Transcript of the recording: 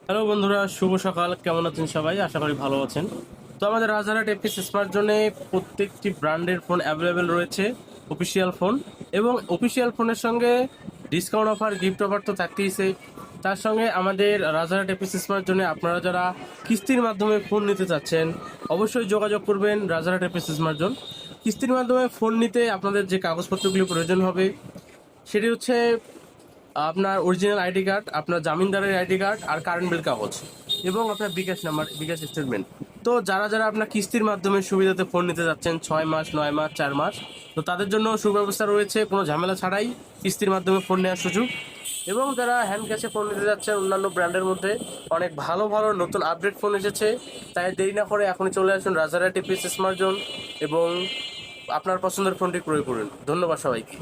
Hello বন্ধুরা, শুভ সকাল। কেমন আছেন সবাই? আশা করি ভালো আছেন। তো আমাদের রাজারহাট এফপিস স্মার্ট জোনে প্রত্যেকটি ব্র্যান্ডের ফোন অ্যাভেলেবেল রয়েছে, অফিসিয়াল ফোন। এবং অফিসিয়াল ফোনের সঙ্গে ডিসকাউন্ট অফার, গিফট অফার তো থাকতেইছে। তার সঙ্গে আমাদের রাজারহাট এফপিস স্মার্ট জোনে আপনারা যারা কিস্তির মাধ্যমে ফোন নিতে চাচ্ছেন, অবশ্যই যোগাযোগ করবেন রাজারহাট এফপিস স্মার্ট জোন। কিস্তির মাধ্যমে ফোন নিতে আপনাদের যে কাগজপত্রগুলি প্রয়োজন হবে সেটি হচ্ছে আপনার অরিজিনাল আইডি কার্ড, আপনার জামিনদারের আইডি কার্ড, আর কারেন্ট বিল কাগজ, এবং আপনার বিকাশ নাম্বার, বিকাশ স্টেটমেন্ট। তো যারা যারা আপনার কিস্তির মাধ্যমে সুবিধাতে ফোন নিতে যাচ্ছেন 6 মাস, 9 মাস, 4 মাস, তো তাদের জন্য সুব্যবস্থা রয়েছে, কোনো ঝামেলা ছাড়াই কিস্তির মাধ্যমে ফোন নেওয়ার সুযোগ। এবং যারা হ্যান্ড ক্যাশে ফোন নিতে যাচ্ছেন, অন্যান্য ব্র্যান্ডের মধ্যে অনেক ভালো ভালো নতুন আপডেট ফোন এসেছে। তাই দেরি না করে এখনই চলে আসুন রাজারহাট এফপিস স্মার্ট জোন এবং আপনার পছন্দের ফোনটি ক্রয় করুন। ধন্যবাদ সবাইকে।